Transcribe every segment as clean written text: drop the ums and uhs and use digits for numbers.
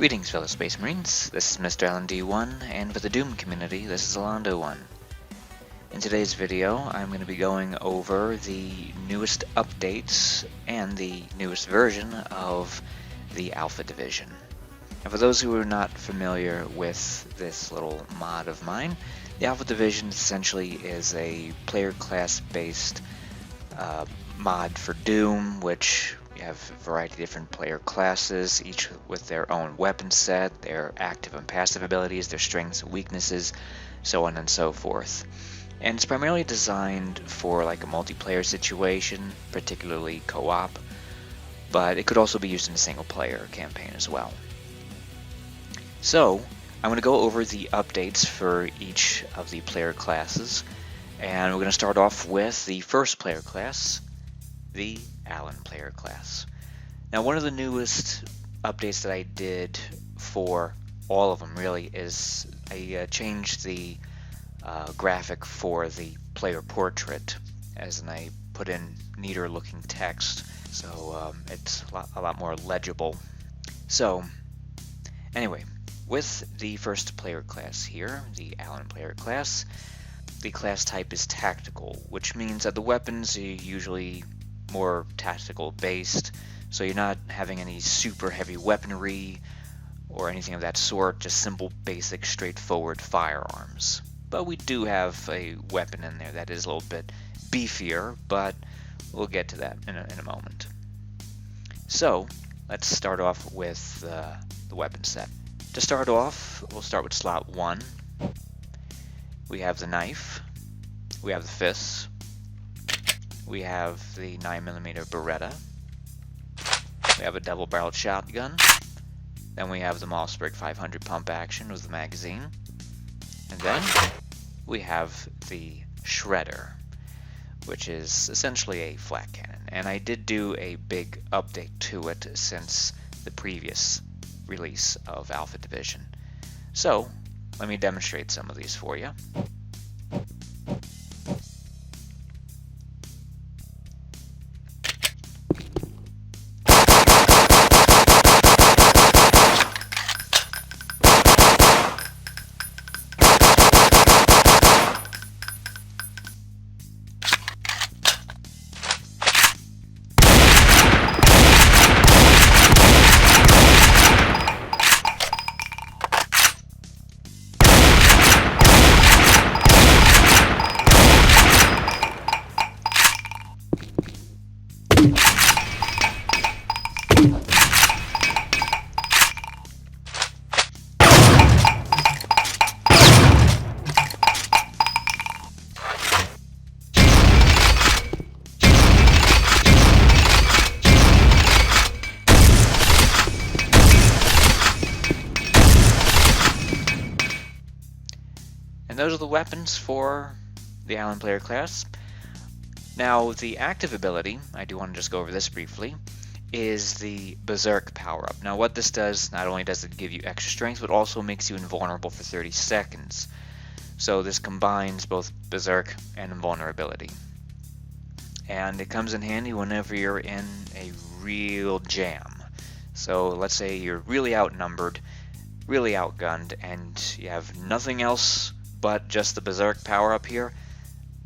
Greetings, fellow Space Marines. This is Mr. LND1, and for the Doom community, this is Alondo1. In today's video, I'm going to be going over the newest updates and the newest version of the Alpha Division. And for those who are not familiar with this little mod of mine, the Alpha Division essentially is a player class based mod for Doom, which you have a variety of different player classes, each with their own weapon set, their active and passive abilities, their strengths and weaknesses, so on and so forth. And it's primarily designed for like a multiplayer situation, particularly co-op, but it could also be used in a single player campaign as well. So I'm going to go over the updates for each of the player classes, and we're going to start off with the first player class, the Allen player class. Now, one of the newest updates that I did for all of them really is I changed the graphic for the player portrait, as in I put in neater looking text, so it's a lot more legible. So anyway, with the first player class here, the Allen player class, the class type is tactical, which means that the weapons are usually more tactical based, so you're not having any super heavy weaponry or anything of that sort, just simple basic straightforward firearms. But we do have a weapon in there that is a little bit beefier, but we'll get to that in a moment. So let's start off with the weapon set. To start off, we'll start with slot 1. We have the knife, we have the fists, we have the 9mm Beretta, we have a double-barreled shotgun, then we have the Mossberg 500 pump action with the magazine, and then we have the Shredder, which is essentially a flat cannon. And I did do a big update to it since the previous release of Alpha Division. So let me demonstrate some of these for you. And those are the weapons for the Allen player class. Now, the active ability, I do want to just go over this briefly, is the Berserk power-up. Now, what this does, not only does it give you extra strength, but also makes you invulnerable for 30 seconds. So this combines both Berserk and invulnerability. And it comes in handy whenever you're in a real jam. So let's say you're really outnumbered, really outgunned, and you have nothing else but just the Berserk power up here.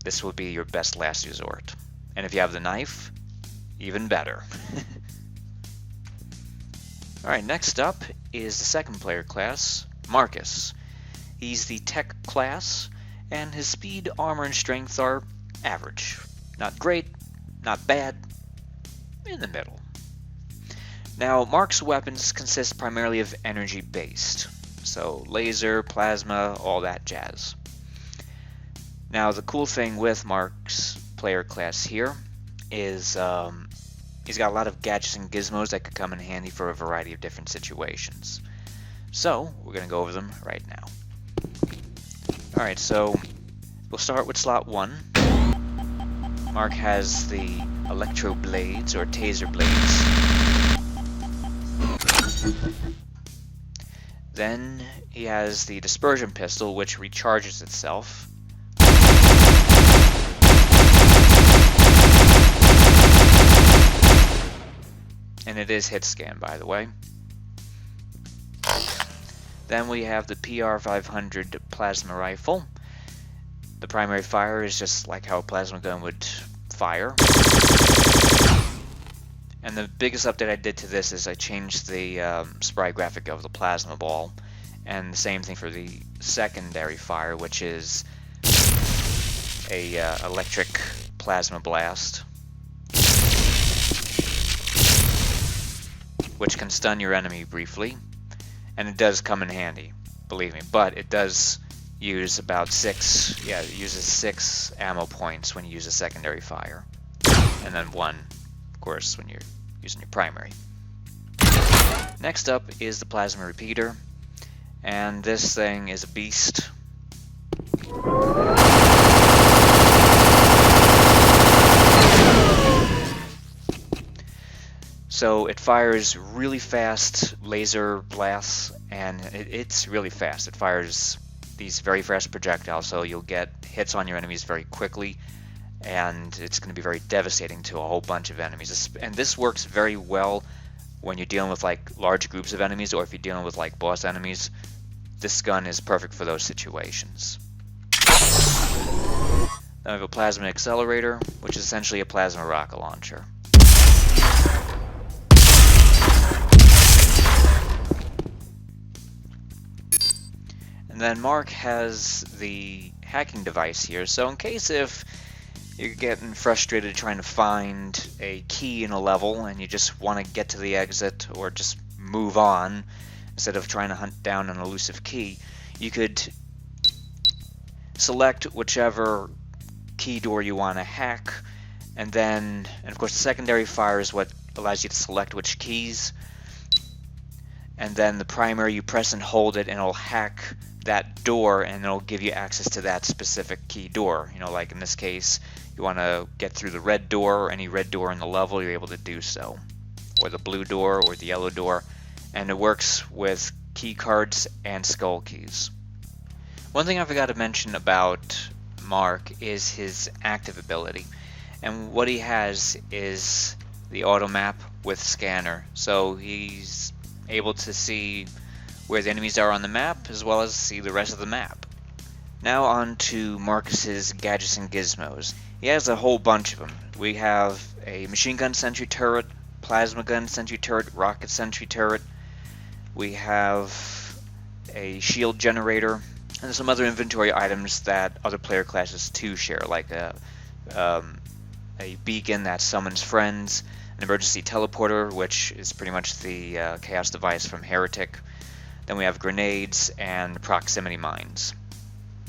This will be your best last resort. And if you have the knife, even better. Alright, next up is the second player class, Marcus. He's the tech class, and his speed, armor, and strength are average. Not great, not bad, in the middle. Now, Mark's weapons consist primarily of energy based. So laser, plasma, all that jazz. Now, the cool thing with Mark's player class here is he's got a lot of gadgets and gizmos that could come in handy for a variety of different situations. So we're going to go over them right now. Alright, so we'll start with slot 1. Mark has the electro blades or taser blades. Then he has the dispersion pistol, which recharges itself. And it is hit scan, by the way. Then we have the PR500 plasma rifle. The primary fire is just like how a plasma gun would fire. And the biggest update I did to this is I changed the sprite graphic of the plasma ball. And the same thing for the secondary fire, which is a electric plasma blast, which can stun your enemy briefly. And it does come in handy, believe me, but it does use about it uses 6 ammo points when you use a secondary fire. And then 1, of course, when you're using your primary. Next up is the plasma repeater, and this thing is a beast. So it fires really fast laser blasts, and it's really fast. It fires these very fast projectiles, so you'll get hits on your enemies very quickly, and it's going to be very devastating to a whole bunch of enemies. And this works very well when you're dealing with like large groups of enemies, or if you're dealing with like boss enemies. This gun is perfect for those situations. Then we have a plasma accelerator, which is essentially a plasma rocket launcher. And then Mark has the hacking device here, so in case if you're getting frustrated trying to find a key in a level and you just want to get to the exit or just move on instead of trying to hunt down an elusive key, you could select whichever key door you want to hack, and of course the secondary fire is what allows you to select which keys, and then the primary you press and hold it and it'll hack that door and it'll give you access to that specific key door. You know, like in this case, you want to get through the red door or any red door in the level, you're able to do so. Or the blue door or the yellow door. And it works with key cards and skull keys. One thing I forgot to mention about Mark is his active ability. And what he has is the auto map with scanner. So he's able to see where the enemies are on the map, as well as see the rest of the map. Now on to Marcus's gadgets and gizmos. He has a whole bunch of them. We have a machine gun sentry turret, plasma gun sentry turret, rocket sentry turret. We have a shield generator, and some other inventory items that other player classes too share, like a beacon that summons friends, an emergency teleporter, which is pretty much the chaos device from Heretic. Then we have grenades and proximity mines.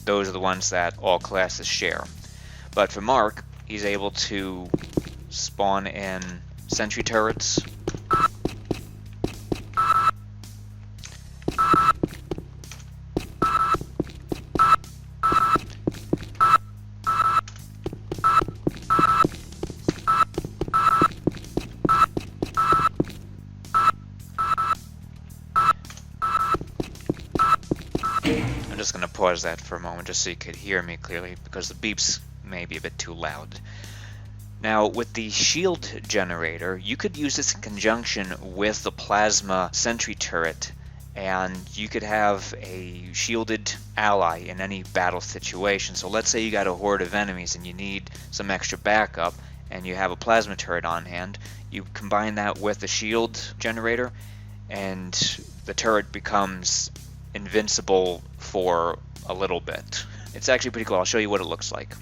Those are the ones that all classes share. But for Mark, he's able to spawn in sentry turrets, I'm just going to pause that for a moment just so you could hear me clearly, because the beeps may be a bit too loud. Now, with the shield generator, you could use this in conjunction with the plasma sentry turret, and you could have a shielded ally in any battle situation. So let's say you got a horde of enemies and you need some extra backup, and you have a plasma turret on hand. You combine that with the shield generator, and the turret becomes invincible for a little bit. It's actually pretty cool. I'll show you what it looks like.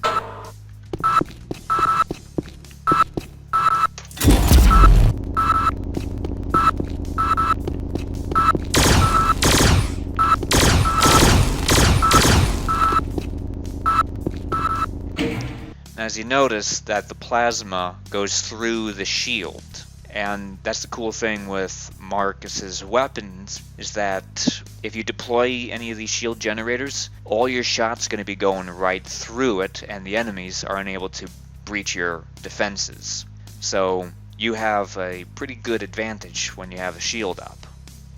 Now, as you notice that the plasma goes through the shield, and that's the cool thing with Marcus's weapons, is that if you deploy any of these shield generators, all your shots are going to be going right through it, and the enemies are unable to breach your defenses. So you have a pretty good advantage when you have a shield up,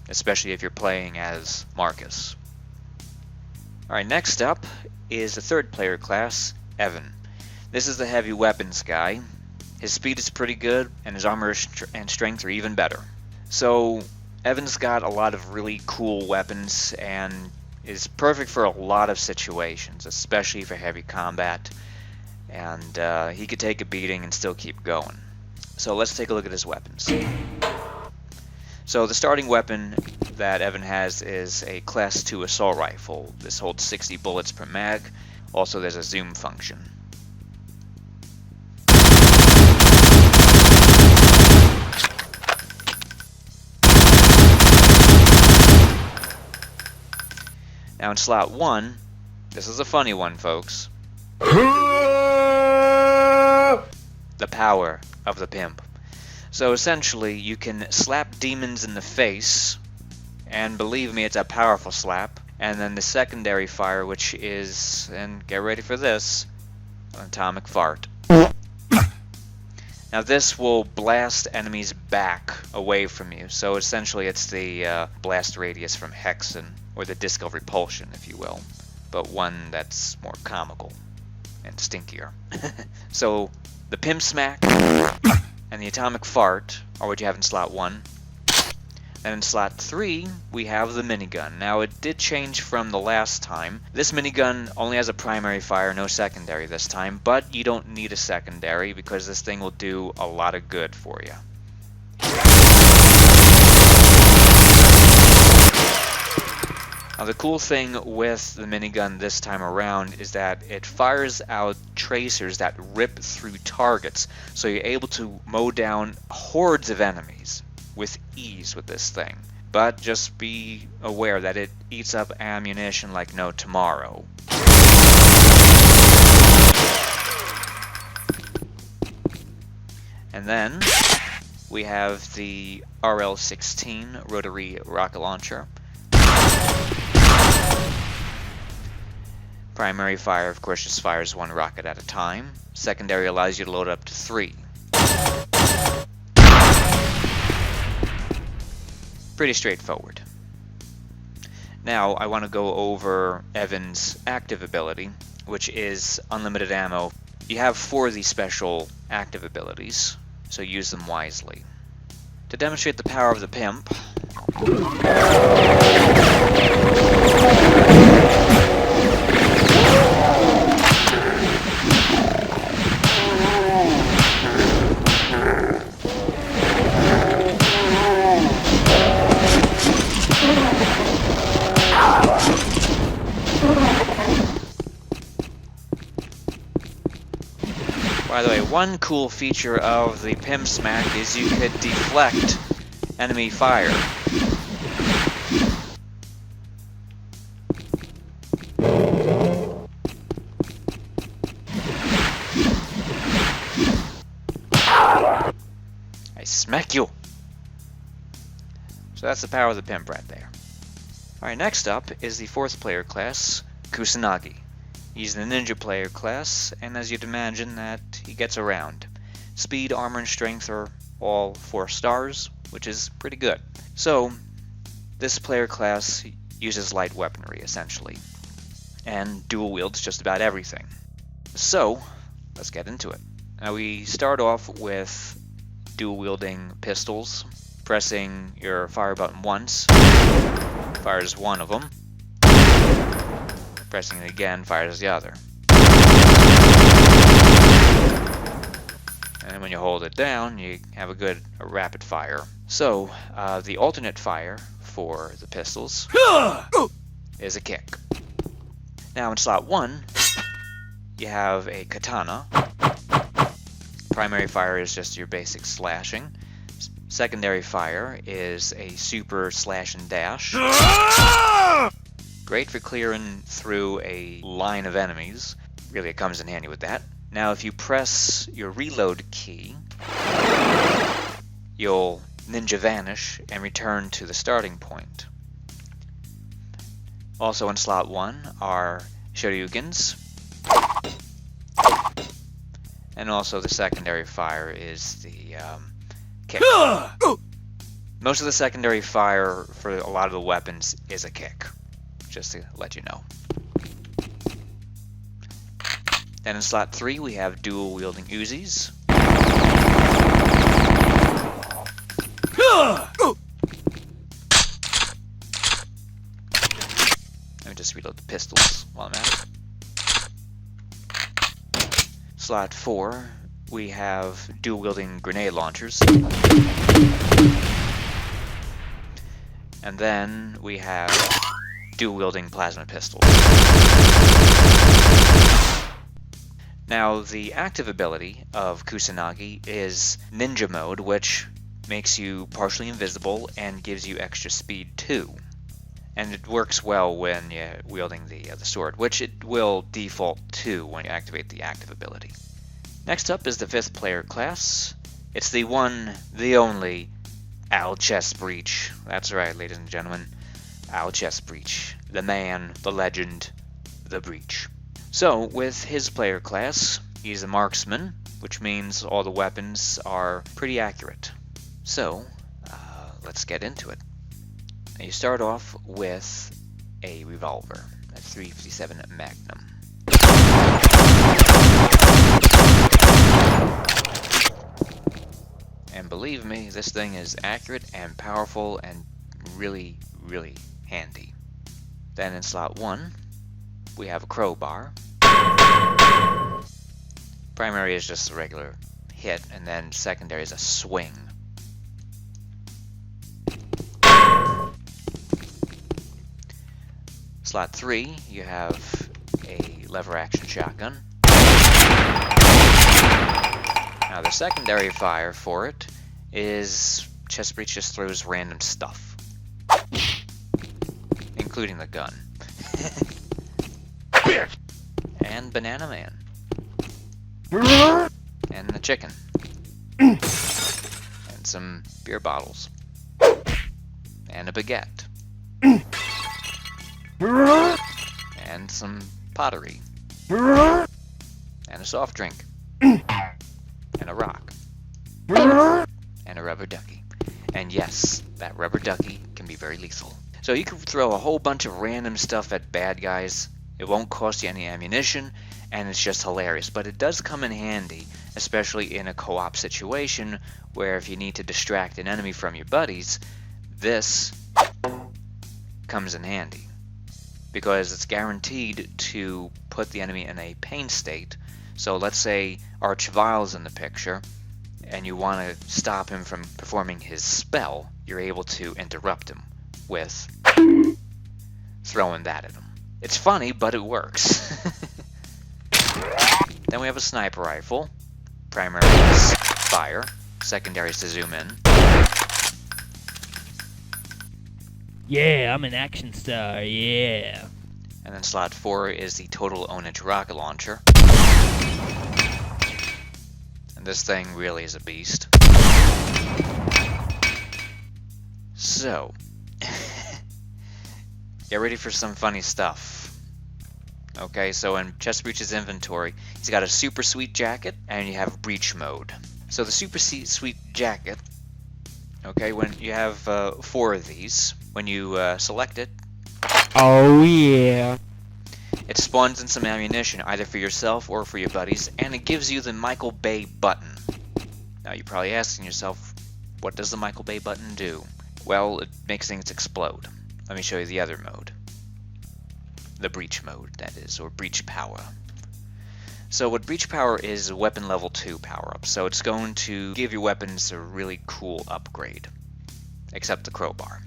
especially if you're playing as Marcus. Alright, next up is the third player class, Evan. This is the heavy weapons guy. His speed is pretty good, and his armor and strength are even better. So Evan's got a lot of really cool weapons and is perfect for a lot of situations, especially for heavy combat. And he could take a beating and still keep going. So let's take a look at his weapons. So the starting weapon that Evan has is a Class 2 assault rifle. This holds 60 bullets per mag. Also, there's a zoom function. Now in slot 1, this is a funny one, folks. The power of the pimp. So essentially, you can slap demons in the face, and believe me, it's a powerful slap. And then the secondary fire, which is, and get ready for this, an atomic fart. Now this will blast enemies back away from you. So essentially, it's the blast radius from Hexen, or the disc of repulsion, if you will, but one that's more comical and stinkier. So the pimp smack and the atomic fart are what you have in slot 1. And in slot 3, we have the minigun. Now it did change from the last time. This minigun only has a primary fire, no secondary this time, but you don't need a secondary because this thing will do a lot of good for you. Now the cool thing with the minigun this time around is that it fires out tracers that rip through targets, so you're able to mow down hordes of enemies with ease with this thing. But just be aware that it eats up ammunition like no tomorrow. And then we have the RL-16 rotary rocket launcher. Primary fire, of course, just fires 1 rocket at a time. Secondary allows you to load up to 3. Pretty straightforward. Now, I want to go over Evan's active ability, which is unlimited ammo. You have 4 of these special active abilities, so use them wisely. To demonstrate the power of the pimp, by the way, one cool feature of the Pimp Smack is you could deflect enemy fire. I smack you! So that's the power of the Pimp right there. Alright, next up is the 4th player class, Kusanagi. He's the ninja player class, and as you'd imagine, that he gets around. Speed, armor, and strength are all 4 stars, which is pretty good. So, this player class uses light weaponry, essentially, and dual wields just about everything. So, let's get into it. Now we start off with dual wielding pistols. Pressing your fire button once fires one of them. Pressing it again fires the other. And when you hold it down, you have a good rapid fire. So, the alternate fire for the pistols is a kick. Now in slot 1, you have a katana. Primary fire is just your basic slashing. Secondary fire is a super slash and dash. Great for clearing through a line of enemies. Really, it comes in handy with that. Now, if you press your reload key, you'll ninja vanish and return to the starting point. Also in slot 1 are shoryukens. And also the secondary fire is the kick. Most of the secondary fire for a lot of the weapons is a kick, just to let you know. Then in slot 3 we have dual wielding Uzis. Let me just reload the pistols while I'm at it. Slot 4, we have dual-wielding grenade launchers. And then we have dual-wielding plasma pistols. Now, the active ability of Kusanagi is Ninja Mode, which makes you partially invisible and gives you extra speed too. And it works well when you're wielding the sword, which it will default to when you activate the active ability. Next up is the 5th player class. It's the one, the only, Al Chest Breach. That's right, ladies and gentlemen. Al Chest Breach. The man, the legend, the Breach. So, with his player class, he's a marksman, which means all the weapons are pretty accurate. So, let's get into it. Now you start off with a revolver, a .357 Magnum. And believe me, this thing is accurate and powerful and really, really handy. Then in slot 1, we have a crowbar. Primary is just a regular hit, and then secondary is a swing. Slot 3, you have a lever action shotgun. Now the secondary fire for it is Chest Breach just throws random stuff, including the gun. And Banana Man. And the chicken. And some beer bottles. And a baguette. And some pottery. And a soft drink. And a rock. And a rubber ducky. And yes, that rubber ducky can be very lethal. So you can throw a whole bunch of random stuff at bad guys. It won't cost you any ammunition, and it's just hilarious. But it does come in handy, especially in a co-op situation where if you need to distract an enemy from your buddies, this comes in handy. Because it's guaranteed to put the enemy in a pain state. So let's say Archvile's in the picture, and you want to stop him from performing his spell, you're able to interrupt him with throwing that at him. It's funny, but it works. Then we have a sniper rifle. Primary is fire. Secondary is to zoom in. Yeah, I'm an action star, yeah. And then slot 4 is the total ownage rocket launcher. And this thing really is a beast. So, get ready for some funny stuff. Okay, so in Chest Breach's inventory, he's got a super sweet jacket, and you have breach mode. So the super sweet jacket, okay, when you have 4 of these, when you select it, Oh yeah. it spawns in some ammunition, either for yourself or for your buddies, and it gives you the Michael Bay button. Now you're probably asking yourself, what does the Michael Bay button do? Well, it makes things explode. Let me show you the other mode. The breach mode, that is, or breach power. So what breach power is a weapon level 2 power-up, so it's going to give your weapons a really cool upgrade, except the crowbar.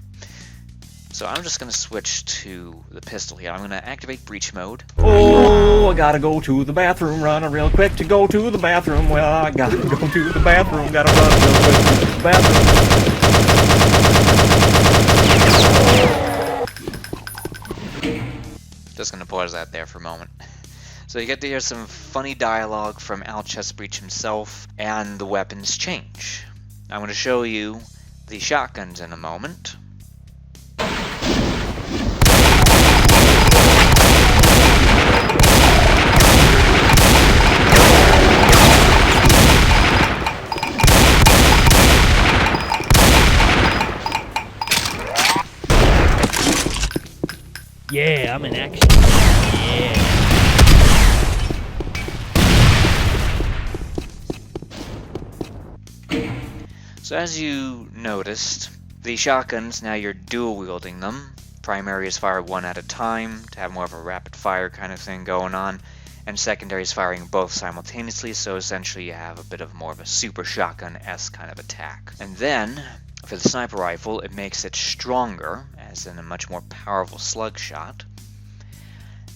So I'm just going to switch to the pistol here. I'm going to activate breach mode. Oh, I gotta go to the bathroom, running real quick to go to the bathroom. Well, I gotta go to the bathroom, gotta run real quick to the bathroom. Just going to pause that there for a moment. So you get to hear some funny dialogue from Al Chest Breach himself, and the weapons change. I'm going to show you the shotguns in a moment. Yeah, I'm an action star, yeah. So as you noticed, the shotguns, now you're dual wielding them, Primaries fire one at a time to have more of a rapid fire kind of thing going on, and secondaries firing both simultaneously, so essentially you have a bit of more of a super shotgun-esque kind of attack. And then, for the sniper rifle, it makes it stronger, as in a much more powerful slug shot.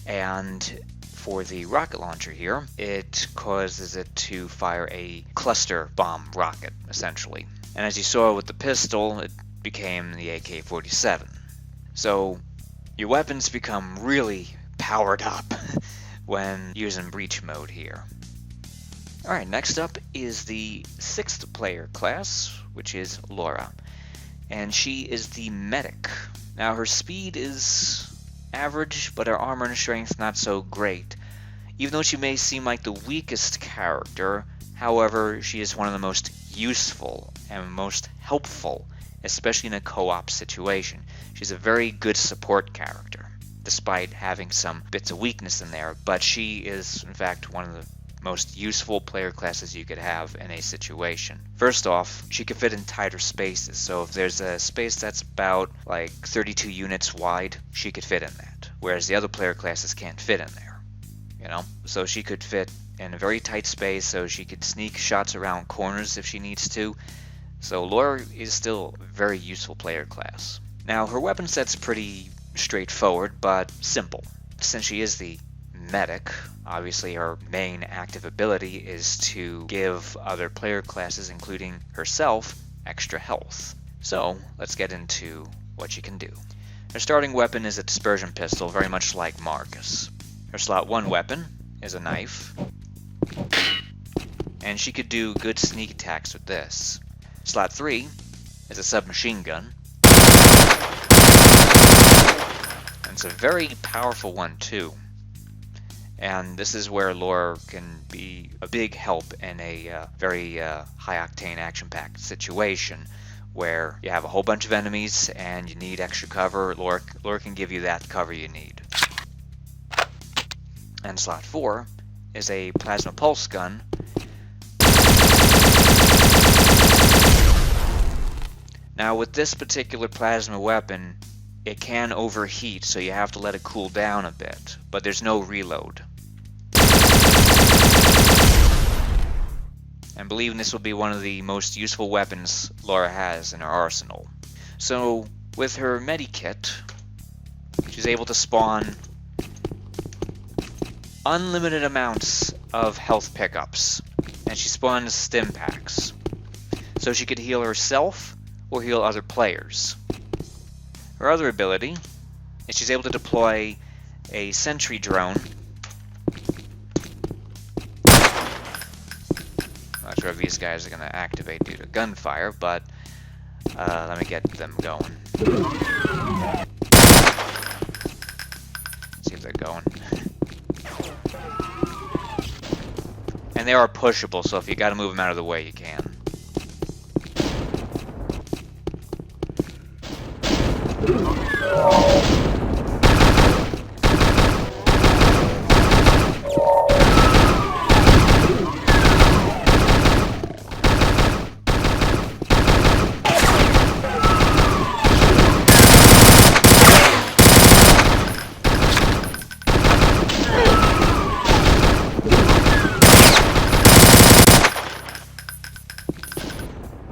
And for the rocket launcher here, it causes it to fire a cluster bomb rocket, essentially. And as you saw with the pistol, it became the AK-47. So your weapons become really powered up when using breach mode here. Alright, next up is the 6th player class, which is Laura. And she is the medic. Now her speed is average, but her armor and strength not so great. Even though she may seem like the weakest character, however, she is one of the most useful and most helpful, especially in a co-op situation. She's a very good support character, despite having some bits of weakness in there, but she is, in fact, one of the most useful player classes you could have in a situation. First off, she can fit in tighter spaces, so if there's a space that's about like 32 units wide, she could fit in that, whereas the other player classes can't fit in there, you know? So she could fit in a very tight space, so she could sneak shots around corners if she needs to. So Laura is still a very useful player class. Now her weapon set's pretty straightforward, but simple. Since she is the medic, obviously her main active ability is to give other player classes, including herself, extra health. So let's get into what she can do. Her starting weapon is a dispersion pistol, very much like Marcus. Her slot 1 weapon is a knife, and she could do good sneak attacks with this. Slot 3 is a submachine gun, and it's a very powerful one too. And this is where Laura can be a big help in a very high-octane, action-packed situation where you have a whole bunch of enemies and you need extra cover. Laura can give you that cover you need. And slot 4 is a plasma pulse gun. Now with this particular plasma weapon, it can overheat, so you have to let it cool down a bit, but there's no reload. And believe this will be one of the most useful weapons Laura has in her arsenal. So with her medikit, she's able to spawn unlimited amounts of health pickups, and she spawns stim packs. So she could heal herself or heal other players. Her other ability is she's able to deploy a sentry drone. Not sure if these guys are going to activate due to gunfire, but let me get them going. See if they're going. And they are pushable, so if you got to move them out of the way, you can.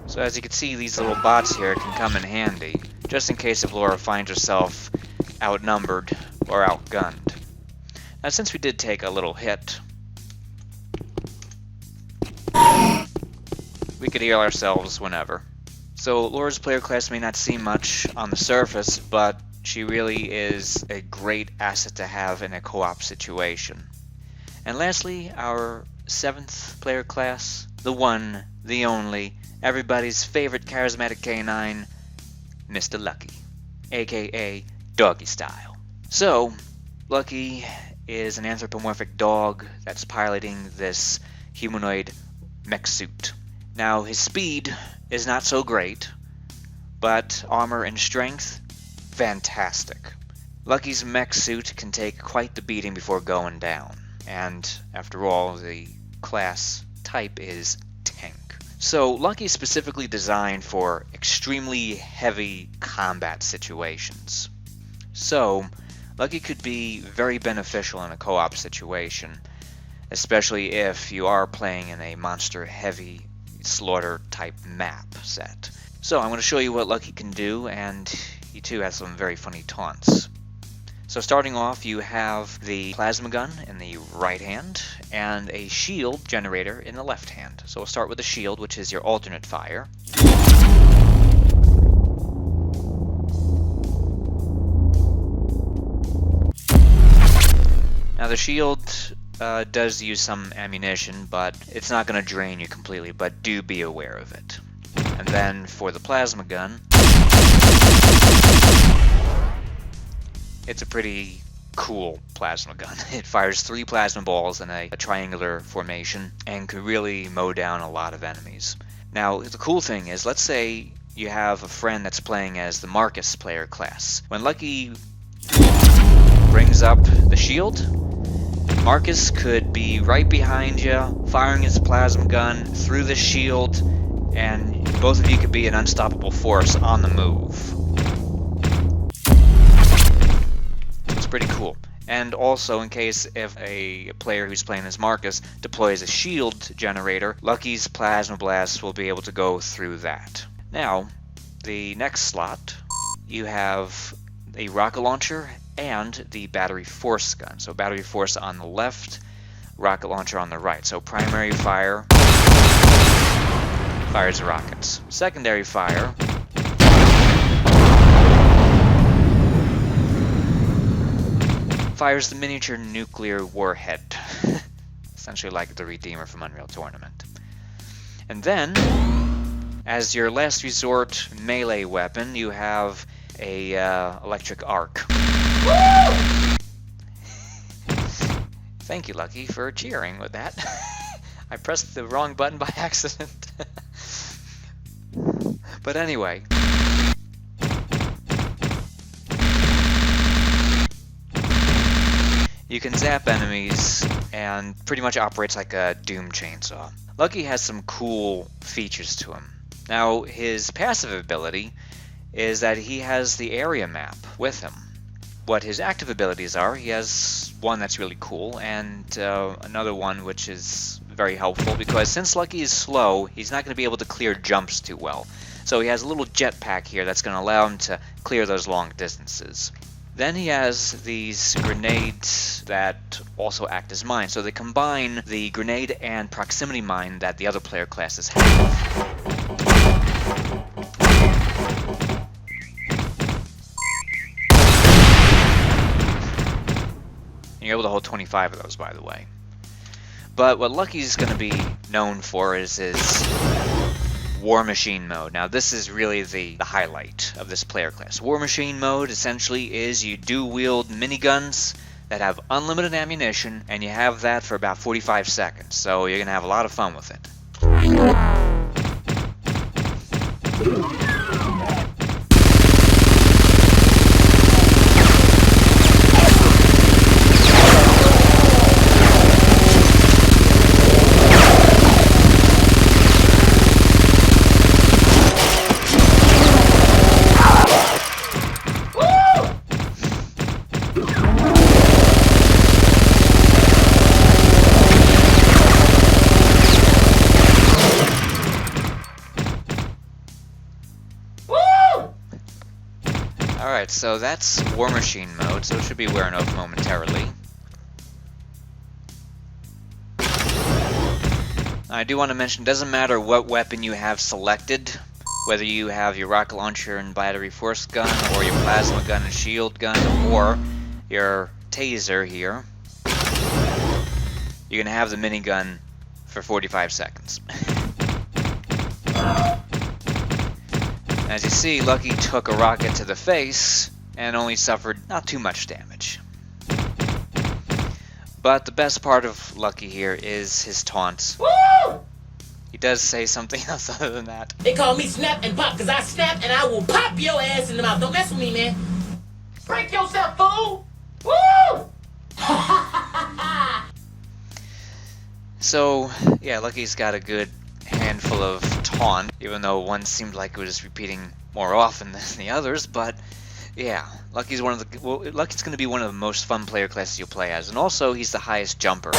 So as you can see, these little bots here can come in handy, just in case if Laura finds herself outnumbered or outgunned. Now since we did take a little hit, we could heal ourselves whenever. So Laura's player class may not seem much on the surface, but she really is a great asset to have in a co-op situation. And lastly, our 7th player class, the one, the only, everybody's favorite charismatic canine, Mr. Lucky, aka Doggy Style. So, Lucky is an anthropomorphic dog that's piloting this humanoid mech suit. Now, his speed is not so great, but armor and strength, fantastic. Lucky's mech suit can take quite the beating before going down, and after all, the class type is tank. So Lucky is specifically designed for extremely heavy combat situations. So, Lucky could be very beneficial in a co-op situation, especially if you are playing in a monster-heavy slaughter type map set. So I'm going to show you what Lucky can do, and he too has some very funny taunts. So starting off, you have the plasma gun in the right hand and a shield generator in the left hand. So we'll start with the shield, which is your alternate fire. Now the shield does use some ammunition, but it's not going to drain you completely, but do be aware of it. And then for the plasma gun, it's a pretty cool plasma gun. It fires 3 plasma balls in a triangular formation and could really mow down a lot of enemies. Now the cool thing is, let's say you have a friend that's playing as the Marcus player class. When Lucky brings up the shield, Marcus could be right behind you, firing his plasma gun through the shield, and both of you could be an unstoppable force on the move. It's pretty cool. And also, in case if a player who's playing as Marcus deploys a shield generator, Lucky's plasma blast will be able to go through that. Now, the next slot, you have a rocket launcher and the battery force gun. So battery force on the left, rocket launcher on the right. So primary fire fires the rockets. Secondary fire fires the miniature nuclear warhead. Essentially like the Redeemer from Unreal Tournament. And then, as your last resort melee weapon, you have a electric arc. Thank you, Lucky, for cheering with that. I pressed the wrong button by accident. But anyway. You can zap enemies and pretty much operates like a Doom chainsaw. Lucky has some cool features to him. Now, his passive ability is that he has the area map with him. What his active abilities are, he has one that's really cool, and another one which is very helpful, because since Lucky is slow, he's not going to be able to clear jumps too well. So he has a little jetpack here that's going to allow him to clear those long distances. Then he has these grenades that also act as mines, so they combine the grenade and proximity mine that the other player classes have. You're able to hold 25 of those, by the way. But what Lucky's going to be known for is his War Machine mode. Now this is really the highlight of this player class. War Machine mode essentially is you do wield miniguns that have unlimited ammunition, and you have that for about 45 seconds. So you're going to have a lot of fun with it. Alright, so that's War Machine mode, so it should be wearing off momentarily. I do want to mention, it doesn't matter what weapon you have selected, whether you have your rocket launcher and battery force gun, or your plasma gun and shield gun, or your taser here, you're going to have the minigun for 45 seconds. As you see, Lucky took a rocket to the face and only suffered not too much damage. But the best part of Lucky here is his taunts. Woo! He does say something else other than that. They call me Snap and Pop because I snap and I will pop your ass in the mouth. Don't mess with me, man. Break yourself, fool! Woo! So, yeah, Lucky's got a good handful of taunt, even though one seemed like it was repeating more often than the others, but Yeah, Lucky's Lucky's going to be one of the most fun player classes you'll play as, and also he's the highest jumper.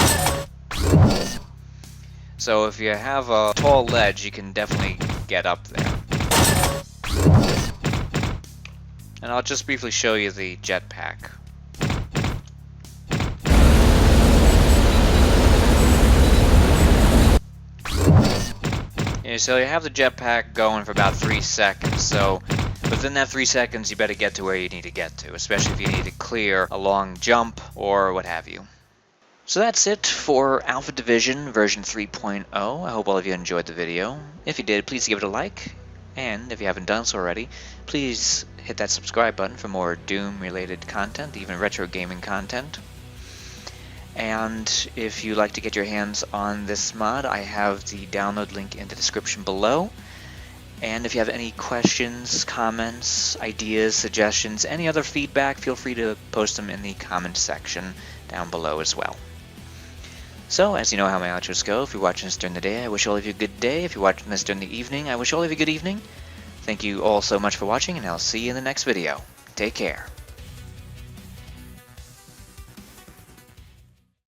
So if you have a tall ledge, you can definitely get up there. And I'll just briefly show you the jetpack. Yeah, so you have the jetpack going for about 3 seconds, so within that 3 seconds you better get to where you need to get to, especially if you need to clear a long jump or what have you. So that's it for Alpha Division version 3.0. I hope all of you enjoyed the video. If you did, please give it a like, and if you haven't done so already, please hit that subscribe button for more Doom-related content, even retro gaming content. And if you'd like to get your hands on this mod, I have the download link in the description below. And if you have any questions, comments, ideas, suggestions, any other feedback, feel free to post them in the comment section down below as well. So, as you know how my outros go, if you're watching this during the day, I wish all of you a good day. If you're watching this during the evening, I wish all of you a good evening. Thank you all so much for watching, and I'll see you in the next video. Take care.